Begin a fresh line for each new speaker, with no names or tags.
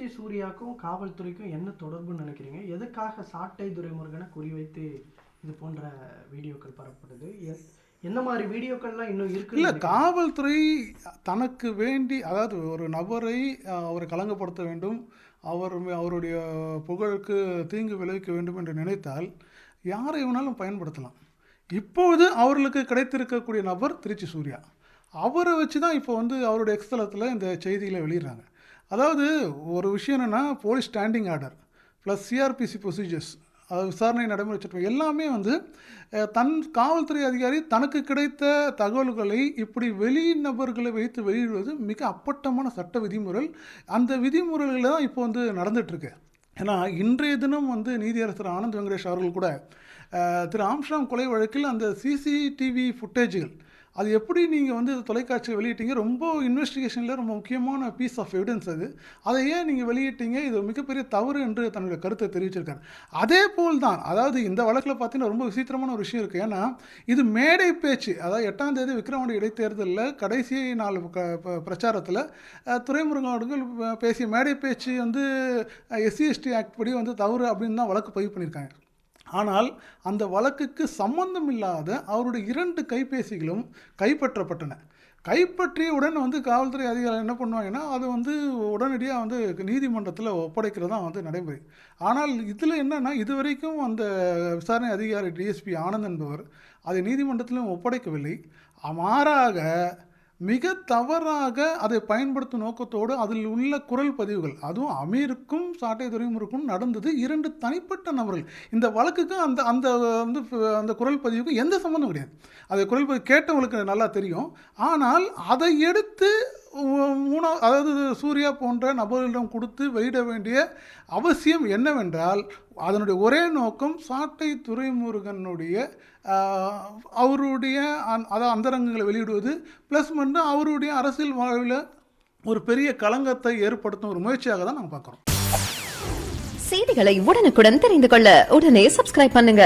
திருச்சி சூர்யாவுக்கும் காவல்துறைக்கும் என்ன தொடர்புன்னு நினைக்கிறீங்க? எதுக்காக சாட்டை துரைமுருகனை குறிவைத்து இது போன்ற வீடியோக்கள் பரப்படுது? என்ன மாதிரி வீடியோக்கள்லாம் இன்னும் இருக்கு?
இல்லை, காவல்துறை தனக்கு வேண்டி, அதாவது ஒரு நபரை அவரை களங்கப்படுத்த வேண்டும், அவருடைய புகழுக்கு தீங்கு விளைவிக்க வேண்டும் என்று நினைத்தால் யாரை வேணாலும் பயன்படுத்தலாம். இப்போது அவர்களுக்கு கிடைத்திருக்கக்கூடிய நபர் திருச்சி சூர்யா. அவரை வச்சு தான் இப்போ அவருடைய எக்ஸ்தலத்தில் இந்த செய்திகளை வெளியிடுறாங்க. அதாவது ஒரு விஷயம் என்னென்னா, police standing order plus CrPC procedures, அதாவது விசாரணை நடைமுறை சட்டம் எல்லாமே தன் காவல்துறை அதிகாரி தனக்கு கிடைத்த தகவல்களை இப்படி வெளி நபர்களை வைத்து வெளியிடுவது மிக அப்பட்டமான சட்ட விதிமுறை. அந்த விதிமுறைகளில் தான் இப்போ நடந்துகிட்ருக்கு. ஏன்னா இன்றைய தினம் நீதியரசர் ஆனந்த் வெங்கடேஷ் அவர்கள் கூட திரு ஆம்ஸ்ட்ராங் கொலை வழக்கில் அந்த சிசிடிவி ஃபுட்டேஜுகள் அது எப்படி நீங்கள் தொலைக்காட்சியில் வெளியிட்டீங்க, ரொம்ப இன்வெஸ்டிகேஷனில் ரொம்ப முக்கியமான பீஸ் ஆஃப் எவிடன்ஸ் அது, அதை ஏன் நீங்கள் வெளியிட்டீங்க, இது மிகப்பெரிய தவறு என்று தன்னுடைய கருத்தை தெரிவிச்சிருக்காரு. அதே போல் தான், அதாவது இந்த வழக்கில் பார்த்தீங்கன்னா ரொம்ப விசித்திரமான ஒரு விஷயம் இருக்குது. ஏன்னா இது மேடை பேச்சு, அதாவது 8ஆம் தேதி விக்கிரவாண்டி இடைத்தேர்தலில் கடைசி நாள் பிரச்சாரத்தில் துரைமுருகன் அவர்கள் பேசிய மேடை பேச்சு SC/ST ஆக்ட் படி தவறு அப்படின்னு தான் வழக்கு பதிவு பண்ணியிருக்காங்க. ஆனால் அந்த வழக்குக்கு சம்பந்தம் இல்லாத அவருடைய 2 கைபேசிகளும் கைப்பற்றப்பட்டன. கைப்பற்றியவுடன் காவல்துறை அதிகாரிகள் என்ன பண்ணுவாங்கன்னா, அது உடனடியாக நீதிமன்றத்தில் ஒப்படைக்கிறது தான் நடைமுறை. ஆனால் இதில் என்னென்னா, இதுவரைக்கும் அந்த விசாரணை அதிகாரி டிஎஸ்பி ஆனந்த் என்பவர் அதை நீதிமன்றத்திலும் ஒப்படைக்கவில்லை. மாறாக மிக தவறாக அதை பயன்படுத்தும் நோக்கத்தோடு அதில் உள்ள குரல் பதிவுகள், அதுவும் அமீருக்கும் சாட்டை துரைமுருகனுக்கும் நடந்தது 2 தனிப்பட்ட நபர்கள். இந்த வழக்குக்கும் அந்த அந்த அந்த குரல் பதிவுக்கும் எந்த சம்மந்தம் கிடையாது. அதை குரல் பதிவு கேட்டவங்களுக்கு நல்லா தெரியும். ஆனால் அதை எடுத்து அதாவது சூர்யா போன்ற நபர்களிடம் கொடுத்து வெளியிட வேண்டிய அவசியம் என்னவென்றால், அதனுடைய ஒரே நோக்கம் சாட்டை துரைமுருகனுடைய அவருடைய அந்தரங்கங்களை வெளியிடுவது, ப்ளஸ் அவருடைய அரசியல் வாழ்வில் ஒரு பெரிய களங்கத்தை ஏற்படுத்தும் ஒரு முயற்சியாக தான் நாங்கள் பார்க்குறோம்.
செய்திகளை உடனுக்குடன் தெரிந்து கொள்ள உடனே சப்ஸ்கிரைப் பண்ணுங்க.